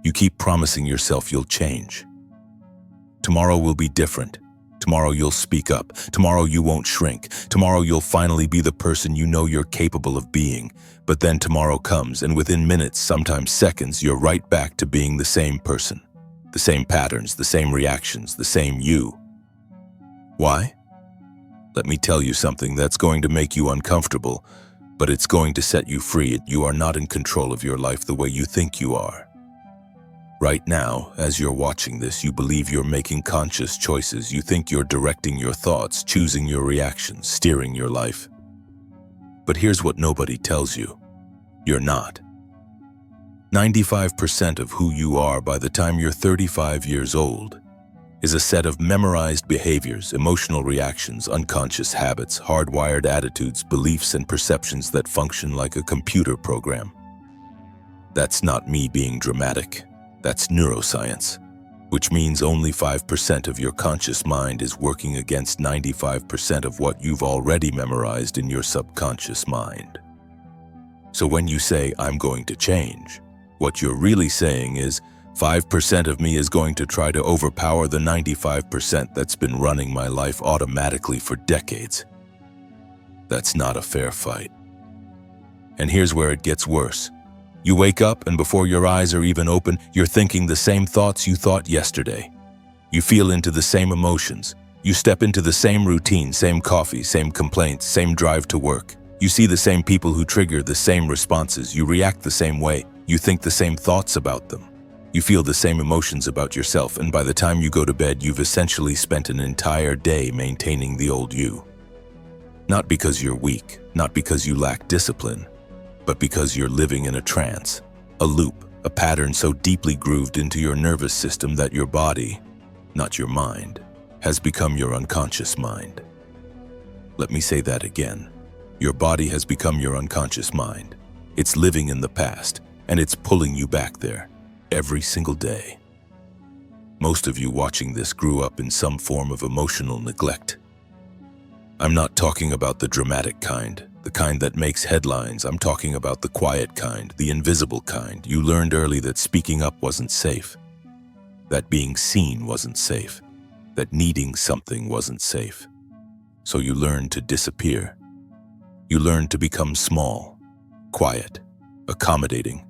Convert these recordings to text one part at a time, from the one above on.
You keep promising yourself you'll change. Tomorrow will be different. Tomorrow you'll speak up. Tomorrow you won't shrink. Tomorrow you'll finally be the person you know you're capable of being. But then tomorrow comes, and within minutes, sometimes seconds, you're right back to being the same person. The same patterns, the same reactions, the same you. Why? Let me tell you something that's going to make you uncomfortable, but it's going to set you free. You are not in control of your life the way you think you are. Right now, as you're watching this, you believe you're making conscious choices. You think you're directing your thoughts, choosing your reactions, steering your life. But here's what nobody tells you. You're not. 95% of who you are by the time you're 35 years old is a set of memorized behaviors, emotional reactions, unconscious habits, hardwired attitudes, beliefs, and perceptions that function like a computer program. That's not me being dramatic. That's neuroscience, which means only 5% of your conscious mind is working against 95% of what you've already memorized in your subconscious mind. So when you say, I'm going to change, what you're really saying is, 5% of me is going to try to overpower the 95% that's been running my life automatically for decades. That's not a fair fight. And here's where it gets worse. You wake up, and before your eyes are even open, you're thinking the same thoughts you thought yesterday. You feel into the same emotions. You step into the same routine, same coffee, same complaints, same drive to work. You see the same people who trigger the same responses. You react the same way. You think the same thoughts about them. You feel the same emotions about yourself, and by the time you go to bed, you've essentially spent an entire day maintaining the old you. Not because you're weak, not because you lack discipline, but because you're living in a trance, a loop, a pattern so deeply grooved into your nervous system that your body, not your mind, has become your unconscious mind. Let me say that again. Your body has become your unconscious mind. It's living in the past, and it's pulling you back there every single day. Most of you watching this grew up in some form of emotional neglect. I'm not talking about the dramatic kind, the kind that makes headlines. I'm talking about the quiet kind, the invisible kind. You learned early that speaking up wasn't safe, that being seen wasn't safe, that needing something wasn't safe. So you learned to disappear. You learned to become small, quiet, accommodating.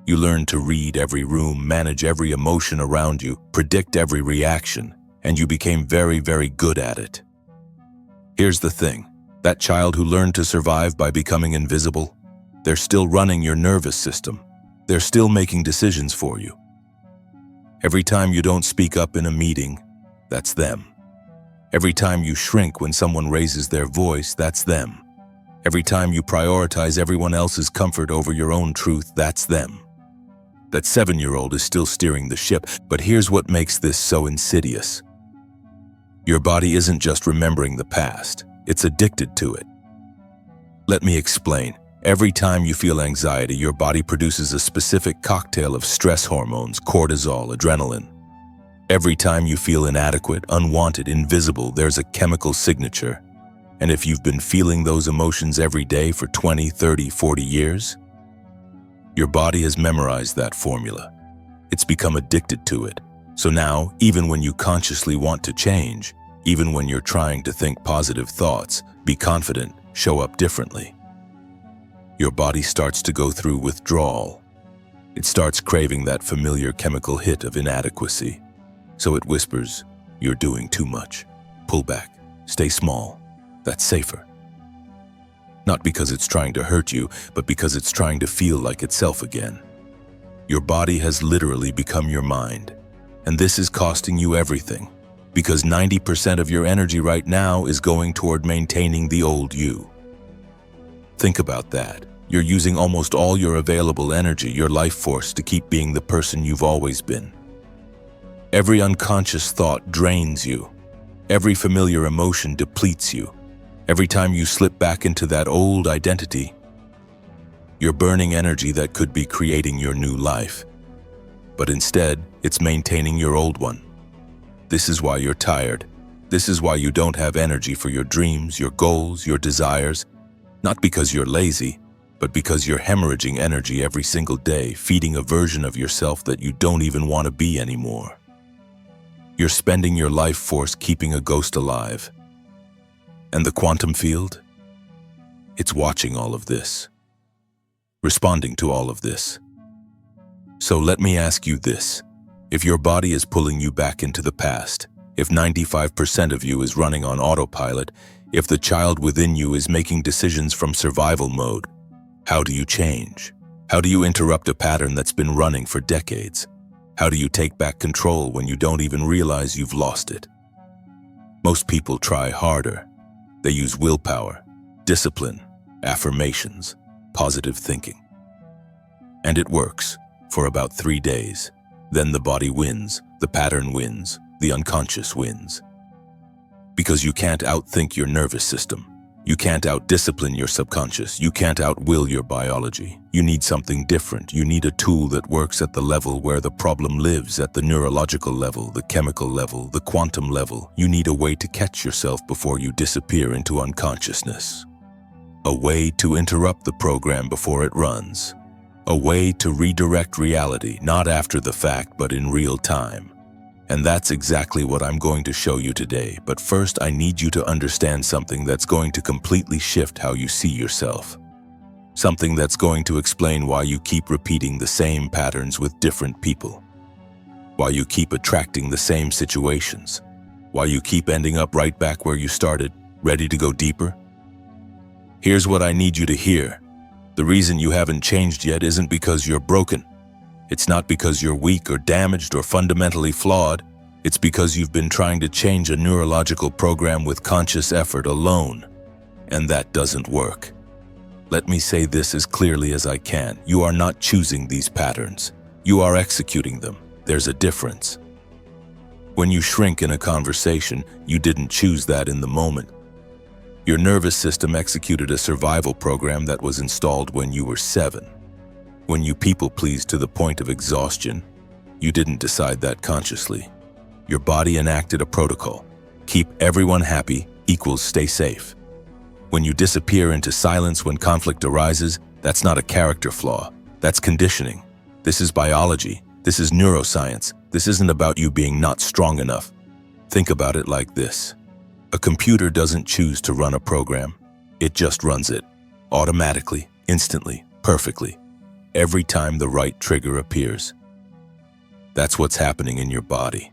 You learned to read every room, manage every emotion around you, predict every reaction, and you became very, very good at it. Here's the thing. That child who learned to survive by becoming invisible, they're still running your nervous system. They're still making decisions for you. Every time you don't speak up in a meeting, that's them. Every time you shrink when someone raises their voice, that's them. Every time you prioritize everyone else's comfort over your own truth, that's them. That 7-year-old is still steering the ship, but here's what makes this so insidious. Your body isn't just remembering the past. It's addicted to it. Let me explain. Every time you feel anxiety, your body produces a specific cocktail of stress hormones, cortisol, adrenaline. Every time you feel inadequate, unwanted, invisible, there's a chemical signature. And if you've been feeling those emotions every day for 20, 30, 40 years, your body has memorized that formula. It's become addicted to it. So now, even when you consciously want to change, even when you're trying to think positive thoughts, be confident, show up differently, your body starts to go through withdrawal. It starts craving that familiar chemical hit of inadequacy. So it whispers, you're doing too much. Pull back, stay small. That's safer. Not because it's trying to hurt you, but because it's trying to feel like itself again. Your body has literally become your mind. And this is costing you everything. Because 90% of your energy right now is going toward maintaining the old you. Think about that. You're using almost all your available energy, your life force, to keep being the person you've always been. Every unconscious thought drains you. Every familiar emotion depletes you. Every time you slip back into that old identity, you're burning energy that could be creating your new life. But instead, it's maintaining your old one. This is why you're tired. This is why you don't have energy for your dreams, your goals, your desires. Not because you're lazy, but because you're hemorrhaging energy every single day, feeding a version of yourself that you don't even want to be anymore. You're spending your life force keeping a ghost alive. And the quantum field? It's watching all of this, responding to all of this. So let me ask you this. If your body is pulling you back into the past, if 95% of you is running on autopilot, if the child within you is making decisions from survival mode, how do you change? How do you interrupt a pattern that's been running for decades? How do you take back control when you don't even realize you've lost it? Most people try harder. They use willpower, discipline, affirmations, positive thinking. And it works for about 3 days. Then the body wins, the pattern wins, the unconscious wins. Because you can't outthink your nervous system. You can't out-discipline your subconscious. You can't out-will your biology. You need something different. You need a tool that works at the level where the problem lives, at the neurological level, the chemical level, the quantum level. You need a way to catch yourself before you disappear into unconsciousness. A way to interrupt the program before it runs. A way to redirect reality, not after the fact, but in real time. And that's exactly what I'm going to show you today. But first, I need you to understand something that's going to completely shift how you see yourself. Something that's going to explain why you keep repeating the same patterns with different people. Why you keep attracting the same situations. Why you keep ending up right back where you started, ready to go deeper. Here's what I need you to hear. The reason you haven't changed yet isn't because you're broken. It's not because you're weak or damaged or fundamentally flawed. It's because you've been trying to change a neurological program with conscious effort alone. And that doesn't work. Let me say this as clearly as I can. You are not choosing these patterns. You are executing them. There's a difference. When you shrink in a conversation, you didn't choose that in the moment. Your nervous system executed a survival program that was installed when you were 7. When you people-pleased to the point of exhaustion, you didn't decide that consciously. Your body enacted a protocol. Keep everyone happy equals stay safe. When you disappear into silence when conflict arises, that's not a character flaw. That's conditioning. This is biology. This is neuroscience. This isn't about you being not strong enough. Think about it like this. A computer doesn't choose to run a program. It just runs it. Automatically, instantly, perfectly. Every time the right trigger appears. That's what's happening in your body.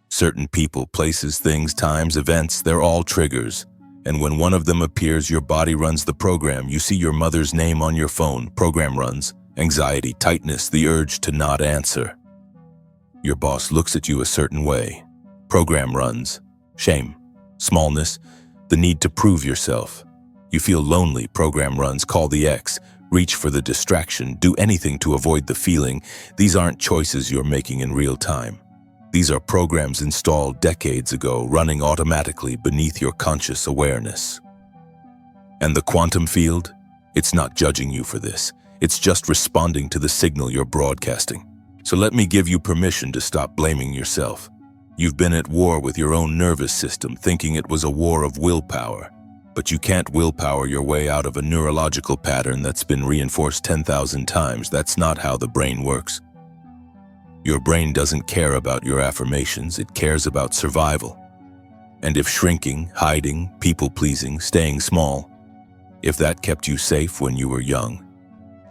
Certain people, places, things, times, events, they're all triggers. And when one of them appears, your body runs the program. You see your mother's name on your phone, program runs. Anxiety, tightness, the urge to not answer. Your boss looks at you a certain way. Program runs. Shame, smallness, the need to prove yourself. You feel lonely, program runs, call the ex. Reach for the distraction, do anything to avoid the feeling. These aren't choices you're making in real time. These are programs installed decades ago, running automatically beneath your conscious awareness. And the quantum field? It's not judging you for this. It's just responding to the signal you're broadcasting. So let me give you permission to stop blaming yourself. You've been at war with your own nervous system, thinking it was a war of willpower. But you can't willpower your way out of a neurological pattern that's been reinforced 10,000 times. That's not how the brain works. Your brain doesn't care about your affirmations, it cares about survival. And if shrinking, hiding, people-pleasing, staying small, if that kept you safe when you were young,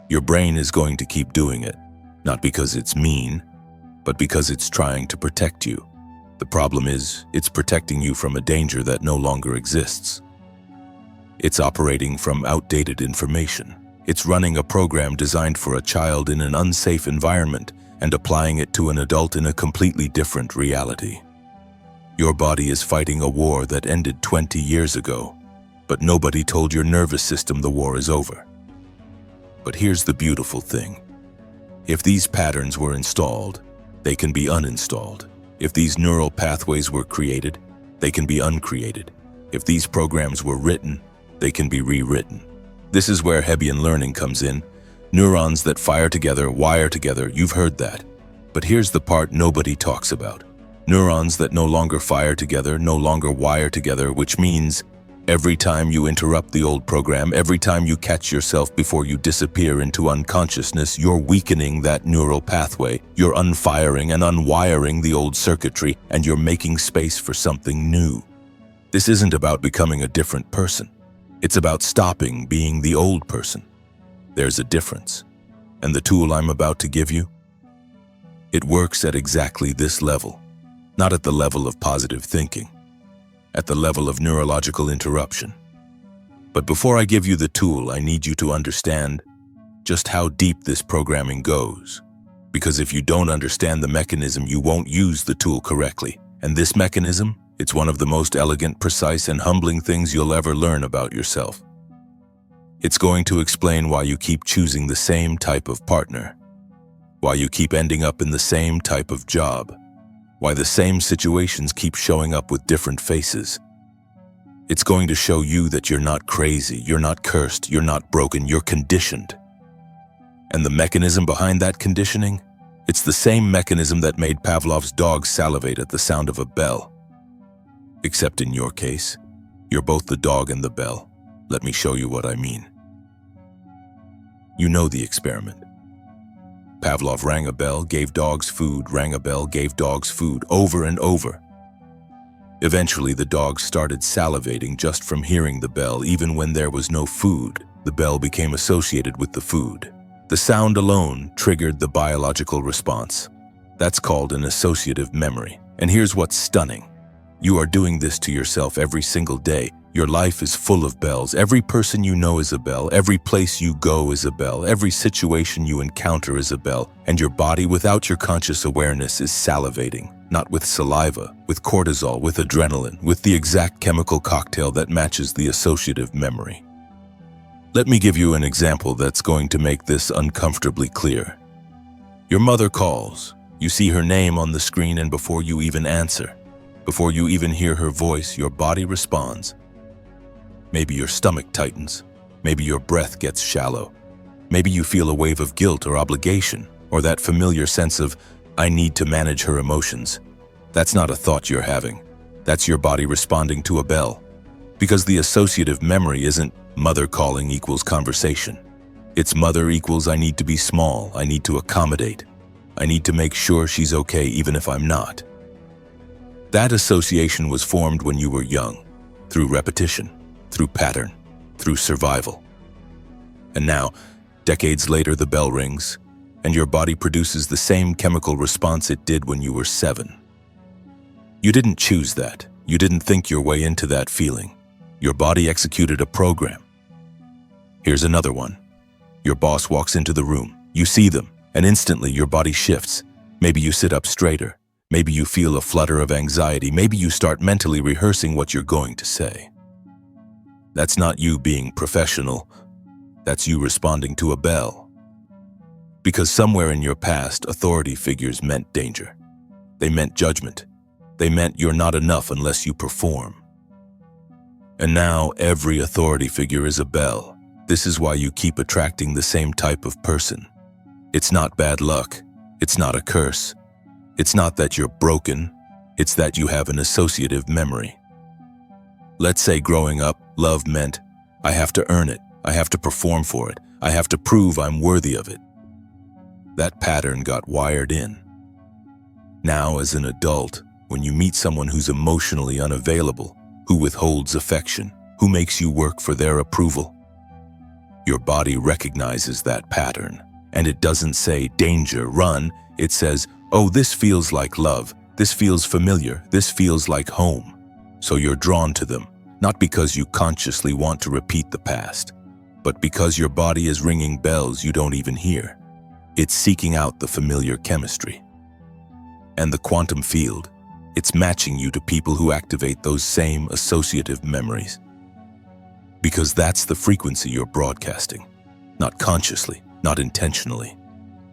your brain is going to keep doing it, not because it's mean, but because it's trying to protect you. The problem is, it's protecting you from a danger that no longer exists. It's operating from outdated information. It's running a program designed for a child in an unsafe environment and applying it to an adult in a completely different reality. Your body is fighting a war that ended 20 years ago, but nobody told your nervous system the war is over. But here's the beautiful thing. If these patterns were installed, they can be uninstalled. If these neural pathways were created, they can be uncreated. If these programs were written, they can be rewritten. This is where Hebbian learning comes in. Neurons that fire together, wire together, you've heard that. But here's the part nobody talks about. Neurons that no longer fire together, no longer wire together, which means Every time you interrupt the old program, every time you catch yourself before you disappear into unconsciousness, you're weakening that neural pathway, you're unfiring and unwiring the old circuitry, and you're making space for something new. This isn't about becoming a different person. It's about stopping being the old person. There's a difference. And the tool I'm about to give you? It works at exactly this level, not at the level of positive thinking, at the level of neurological interruption. But before I give you the tool, I need you to understand just how deep this programming goes. Because if you don't understand the mechanism, you won't use the tool correctly. And this mechanism, it's one of the most elegant, precise, and humbling things you'll ever learn about yourself. It's going to explain why you keep choosing the same type of partner, why you keep ending up in the same type of job, why the same situations keep showing up with different faces. It's going to show you that you're not crazy, you're not cursed, you're not broken, you're conditioned. And the mechanism behind that conditioning? It's the same mechanism that made Pavlov's dog salivate at the sound of a bell. Except in your case, you're both the dog and the bell. Let me show you what I mean. You know the experiment. Pavlov rang a bell, gave dogs food, rang a bell, gave dogs food, over and over. Eventually, the dogs started salivating just from hearing the bell. Even when there was no food, the bell became associated with the food. The sound alone triggered the biological response. That's called an associative memory. And here's what's stunning. You are doing this to yourself every single day. Your life is full of bells. Every person you know is a bell. Every place you go is a bell. Every situation you encounter is a bell. And your body, without your conscious awareness, is salivating. Not with saliva, with cortisol, with adrenaline, with the exact chemical cocktail that matches the associative memory. Let me give you an example that's going to make this uncomfortably clear. Your mother calls. You see her name on the screen, and before you even answer, before you even hear her voice, your body responds. Maybe your stomach tightens. Maybe your breath gets shallow. Maybe you feel a wave of guilt or obligation, or that familiar sense of, I need to manage her emotions. That's not a thought you're having. That's your body responding to a bell. Because the associative memory isn't mother calling equals conversation. It's mother equals I need to be small, I need to accommodate. I need to make sure she's okay even if I'm not. That association was formed when you were young, through repetition, through pattern, through survival. And now, decades later, the bell rings, and your body produces the same chemical response it did when you were 7. You didn't choose that. You didn't think your way into that feeling. Your body executed a program. Here's another one. Your boss walks into the room. You see them, and instantly your body shifts. Maybe you sit up straighter. Maybe you feel a flutter of anxiety. Maybe you start mentally rehearsing what you're going to say. That's not you being professional. That's you responding to a bell. Because somewhere in your past, authority figures meant danger. They meant judgment. They meant you're not enough unless you perform. And now every authority figure is a bell. This is why you keep attracting the same type of person. It's not bad luck. It's not a curse. It's not that you're broken. It's that you have an associative memory. Let's say growing up, love meant, I have to earn it. I have to perform for it. I have to prove I'm worthy of it. That pattern got wired in. Now, as an adult, when you meet someone who's emotionally unavailable, who withholds affection, who makes you work for their approval, your body recognizes that pattern. And it doesn't say, danger, run. It says, oh, this feels like love. This feels familiar. This feels like home. So you're drawn to them, not because you consciously want to repeat the past, but because your body is ringing bells you don't even hear. It's seeking out the familiar chemistry. And the quantum field, it's matching you to people who activate those same associative memories. Because that's the frequency you're broadcasting, not consciously, not intentionally,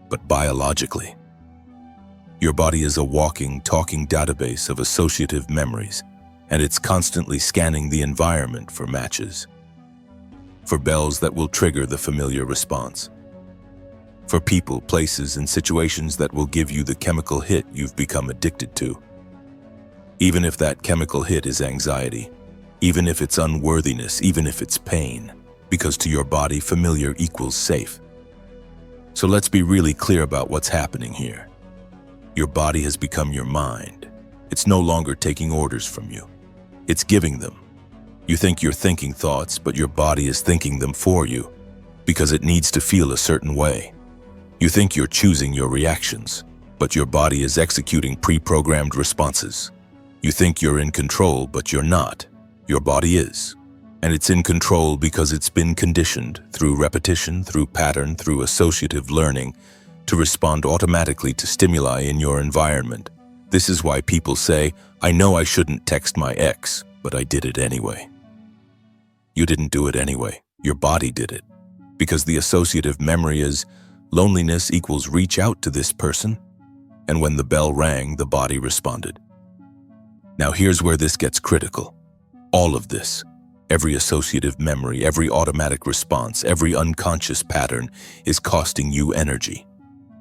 but biologically. Your body is a walking, talking database of associative memories, and it's constantly scanning the environment for matches, for bells that will trigger the familiar response, for people, places, and situations that will give you the chemical hit you've become addicted to. Even if that chemical hit is anxiety, even if it's unworthiness, even if it's pain, because to your body, familiar equals safe. So let's be really clear about what's happening here. Your body has become your mind. It's no longer taking orders from you. It's giving them. You think you're thinking thoughts, but your body is thinking them for you because it needs to feel a certain way. You think you're choosing your reactions, but your body is executing pre-programmed responses. You think you're in control, but you're not. Your body is. And it's in control because it's been conditioned through repetition, through pattern, through associative learning to respond automatically to stimuli in your environment. This is why people say, I know I shouldn't text my ex, but I did it anyway. You didn't do it anyway. Your body did it. Because the associative memory is loneliness equals reach out to this person. And when the bell rang, the body responded. Now here's where this gets critical. All of this, every associative memory, every automatic response, every unconscious pattern is costing you energy.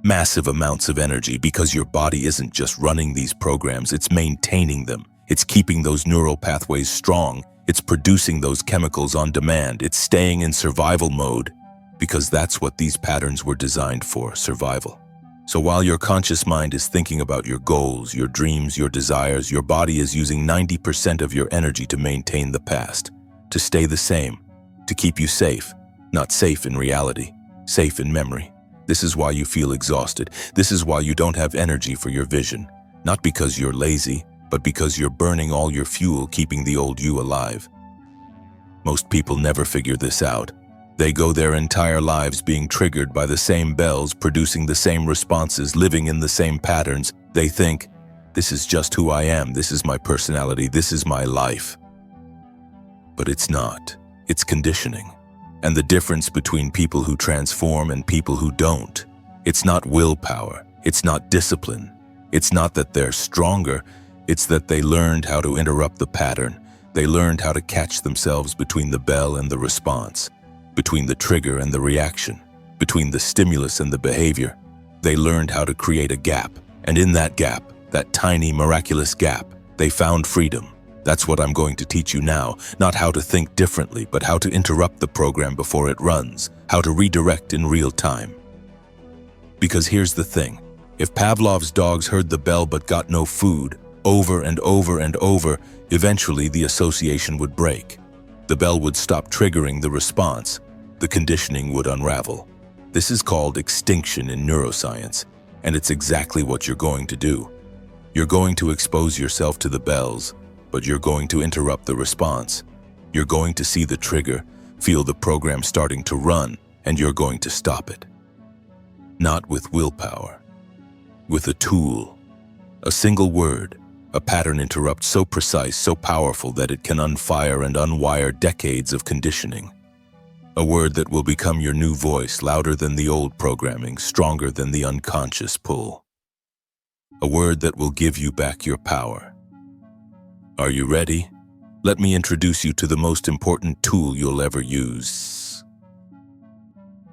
Massive amounts of energy because your body isn't just running these programs, it's maintaining them. It's keeping those neural pathways strong. It's producing those chemicals on demand. It's staying in survival mode because that's what these patterns were designed for, survival. So while your conscious mind is thinking about your goals, your dreams, your desires, your body is using 90% of your energy to maintain the past, to stay the same, to keep you safe, not safe in reality, safe in memory. This is why you feel exhausted. This is why you don't have energy for your vision, not because you're lazy, but because you're burning all your fuel keeping the old you alive. Most people never figure this out. They go their entire lives being triggered by the same bells, producing the same responses, living in the same patterns. They think, this is just who I am, this is my personality, this is my life. But it's not. It's conditioning. And the difference between people who transform and people who don't, it's not willpower, it's not discipline, it's not that they're stronger, it's that they learned how to interrupt the pattern. They learned how to catch themselves between the bell and the response, between the trigger and the reaction, between the stimulus and the behavior. They learned how to create a gap, and in that gap, that tiny miraculous gap, they found freedom. That's what I'm going to teach you now, not how to think differently, but how to interrupt the program before it runs, how to redirect in real time. Because here's the thing, if Pavlov's dogs heard the bell but got no food, over and over and over, eventually the association would break. The bell would stop triggering the response. The conditioning would unravel. This is called extinction in neuroscience, and it's exactly what you're going to do. You're going to expose yourself to the bells, but you're going to interrupt the response. You're going to see the trigger, feel the program starting to run, and you're going to stop it. Not with willpower, with a tool, a single word, a pattern interrupt so precise, so powerful that it can unfire and unwire decades of conditioning. A word that will become your new voice, louder than the old programming, stronger than the unconscious pull. A word that will give you back your power. Are you ready? Let me introduce you to the most important tool you'll ever use.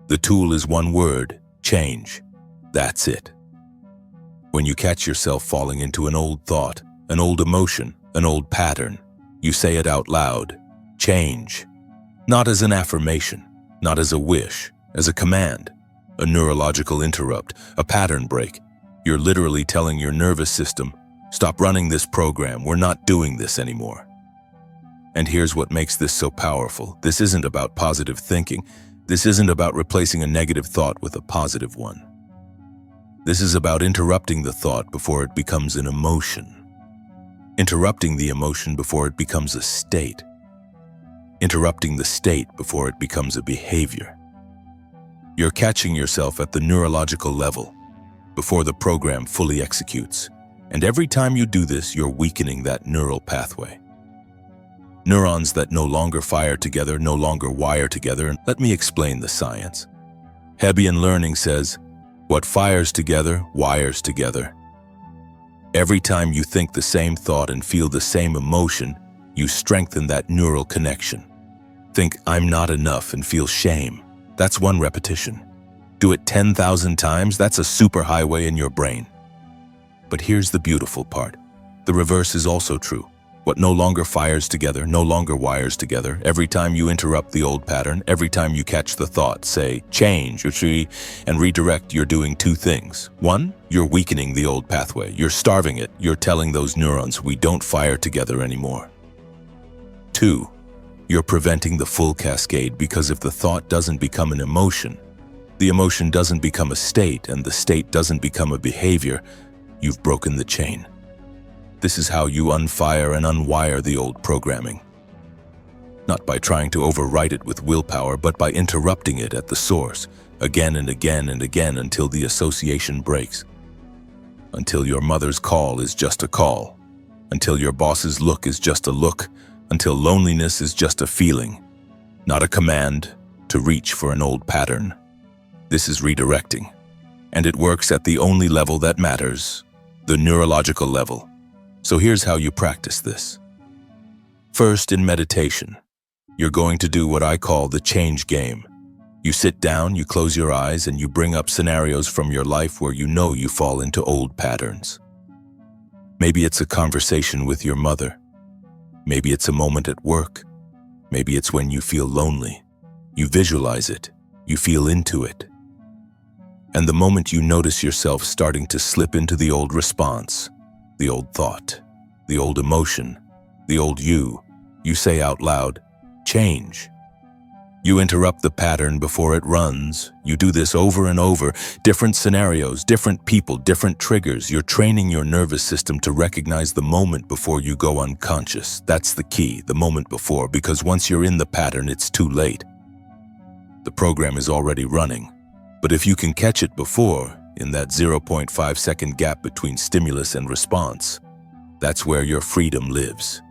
The tool is one word, change. That's it. When you catch yourself falling into an old thought, an old emotion, an old pattern, you say it out loud, change. Not as an affirmation, not as a wish, as a command, a neurological interrupt, a pattern break. You're literally telling your nervous system, stop running this program, we're not doing this anymore. And here's what makes this so powerful. This isn't about positive thinking. This isn't about replacing a negative thought with a positive one. This is about interrupting the thought before it becomes an emotion. Interrupting the emotion before it becomes a state. Interrupting the state before it becomes a behavior. You're catching yourself at the neurological level before the program fully executes. And every time you do this, you're weakening that neural pathway. Neurons that no longer fire together, no longer wire together. And let me explain the science. Hebbian learning says, what fires together, wires together. Every time you think the same thought and feel the same emotion, you strengthen that neural connection. Think, I'm not enough, and feel shame. That's one repetition. Do it 10,000 times, that's a superhighway in your brain. But here's the beautiful part. The reverse is also true. What no longer fires together, no longer wires together. Every time you interrupt the old pattern, every time you catch the thought, say, change, and redirect, you're doing two things. One, you're weakening the old pathway. You're starving it. You're telling those neurons, we don't fire together anymore. Two, you're preventing the full cascade, because if the thought doesn't become an emotion, the emotion doesn't become a state, and the state doesn't become a behavior, you've broken the chain. This is how you unfire and unwire the old programming. Not by trying to overwrite it with willpower, but by interrupting it at the source, again and again and again, until the association breaks. Until your mother's call is just a call. Until your boss's look is just a look. Until loneliness is just a feeling, not a command to reach for an old pattern. This is redirecting, and it works at the only level that matters, the neurological level. So here's how you practice this. First, in meditation, you're going to do what I call the change game. You sit down, you close your eyes, and you bring up scenarios from your life where you know you fall into old patterns. Maybe it's a conversation with your mother. Maybe it's a moment at work. Maybe it's when you feel lonely. You visualize it. You feel into it. And the moment you notice yourself starting to slip into the old response, the old thought, the old emotion, the old you say out loud, change. You interrupt the pattern before it runs. You do this over and over, different scenarios, different people, different triggers. You're training your nervous system to recognize the moment before you go unconscious. That's the key, the moment before, because once you're in the pattern, it's too late. The program is already running. But if you can catch it before, in that 0.5-second gap between stimulus and response, that's where your freedom lives.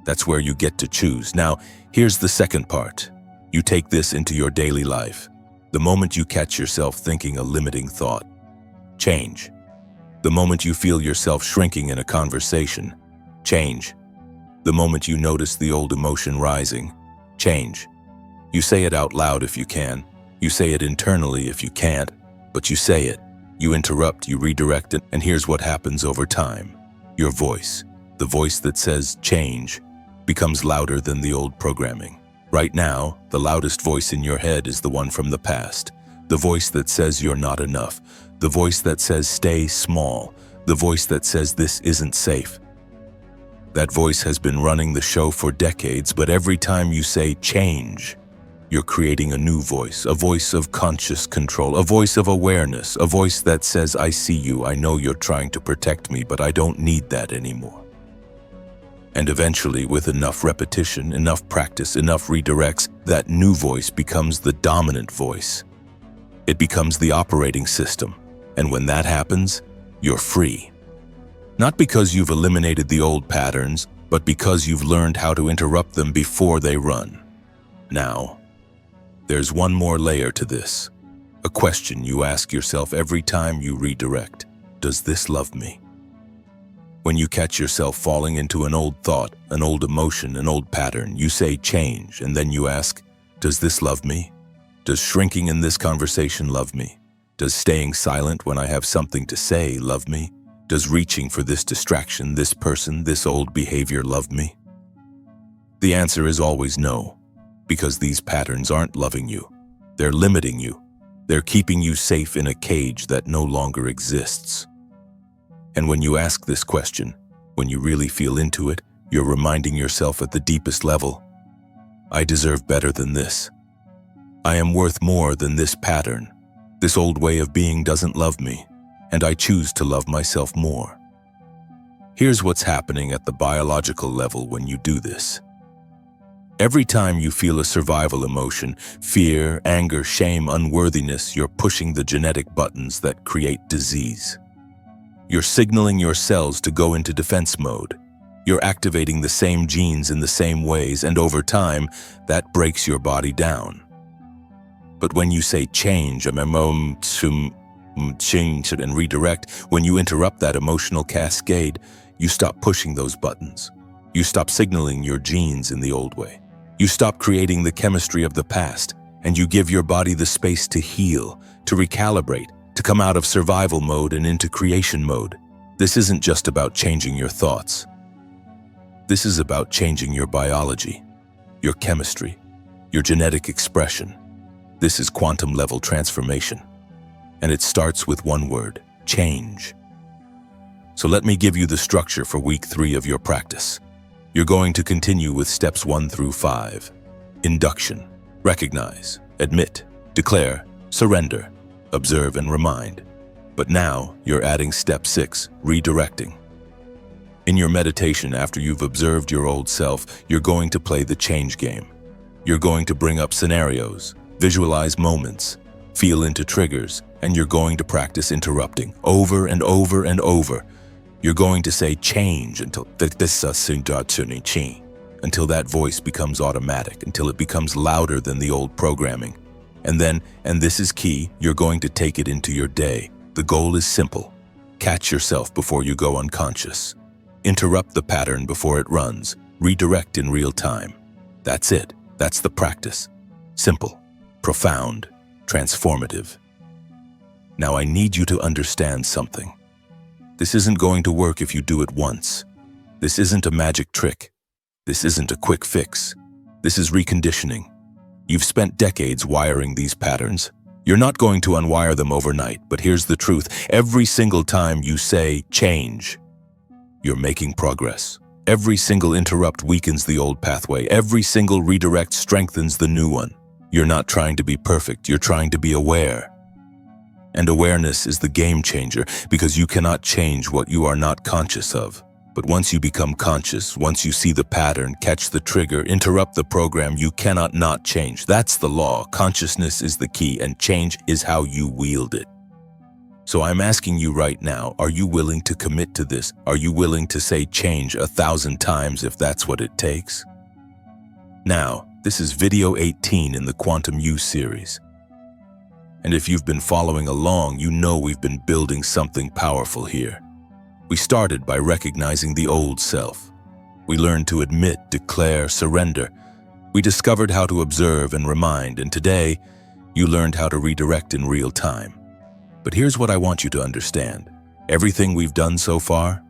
That's where you get to choose. Now, here's the second part. You take this into your daily life. The moment you catch yourself thinking a limiting thought, change. The moment you feel yourself shrinking in a conversation, change. The moment you notice the old emotion rising, change. You say it out loud if you can. You say it internally if you can't, but you say it. You interrupt, you redirect it, and here's what happens over time. Your voice, the voice that says change, becomes louder than the old programming. Right now, the loudest voice in your head is the one from the past. The voice that says you're not enough. The voice that says stay small. The voice that says this isn't safe. That voice has been running the show for decades, but every time you say change, you're creating a new voice, a voice of conscious control, a voice of awareness, a voice that says, I see you, I know you're trying to protect me, but I don't need that anymore. And eventually, with enough repetition, enough practice, enough redirects, that new voice becomes the dominant voice. It becomes the operating system. And when that happens, you're free. Not because you've eliminated the old patterns, but because you've learned how to interrupt them before they run. Now, there's one more layer to this. A question you ask yourself every time you redirect. Does this love me? When you catch yourself falling into an old thought, an old emotion, an old pattern, you say change, and then you ask, does this love me? Does shrinking in this conversation love me? Does staying silent when I have something to say love me? Does reaching for this distraction, this person, this old behavior love me? The answer is always no, because these patterns aren't loving you. They're limiting you. They're keeping you safe in a cage that no longer exists. And when you ask this question, when you really feel into it, you're reminding yourself at the deepest level, I deserve better than this. I am worth more than this pattern. This old way of being doesn't love me, and I choose to love myself more. Here's what's happening at the biological level when you do this. Every time you feel a survival emotion, fear, anger, shame, unworthiness, you're pushing the genetic buttons that create disease. You're signaling your cells to go into defense mode. You're activating the same genes in the same ways, and over time, that breaks your body down. But when you say change, change and redirect, when you interrupt that emotional cascade, you stop pushing those buttons. You stop signaling your genes in the old way. You stop creating the chemistry of the past, and you give your body the space to heal, to recalibrate, to come out of survival mode and into creation mode. This isn't just about changing your thoughts. This is about changing your biology, your chemistry, your genetic expression. This is quantum-level transformation. And it starts with one word: change. So let me give you the structure for week 3 of your practice. You're going to continue with steps 1 through 5. Induction: recognize, admit, declare, surrender, observe, and remind. But now you're adding step 6, redirecting. In your meditation, after you've observed your old self, you're going to play the change game. You're going to bring up scenarios, visualize moments, feel into triggers, and you're going to practice interrupting over and over and over. You're going to say change until that voice becomes automatic, until it becomes louder than the old programming. And then, and this is key, you're going to take it into your day. The goal is simple: catch yourself before you go unconscious. Interrupt the pattern before it runs. Redirect in real time. That's it. That's the practice. Simple, profound, transformative. Now I need you to understand something. This isn't going to work if you do it once. This isn't a magic trick. This isn't a quick fix. This is reconditioning. You've spent decades wiring these patterns. You're not going to unwire them overnight, but here's the truth. Every single time you say change, you're making progress. Every single interrupt weakens the old pathway. Every single redirect strengthens the new one. You're not trying to be perfect. You're trying to be aware. And awareness is the game changer, because you cannot change what you are not conscious of. But once you become conscious, once you see the pattern, catch the trigger, interrupt the program, you cannot not change. That's the law. Consciousness is the key, and change is how you wield it. So I'm asking you right now, are you willing to commit to this? Are you willing to say change 1,000 times if that's what it takes? Now, this is video 18 in the Quantum You series. And if you've been following along, you know we've been building something powerful here. We started by recognizing the old self. We learned to admit, declare, surrender. We discovered how to observe and remind, and today, you learned how to redirect in real time. But here's what I want you to understand. Everything we've done so far,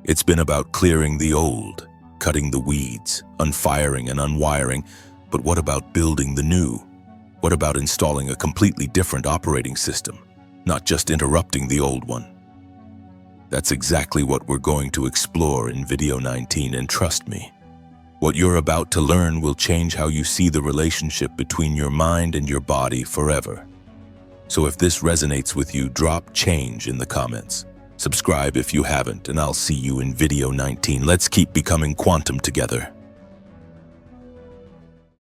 it's been about clearing the old, cutting the weeds, unfiring and unwiring. But what about building the new? What about installing a completely different operating system, not just interrupting the old one? That's exactly what we're going to explore in video 19, and trust me, what you're about to learn will change how you see the relationship between your mind and your body forever. So if this resonates with you, drop change in the comments. Subscribe if you haven't, and I'll see you in video 19. Let's keep becoming quantum together.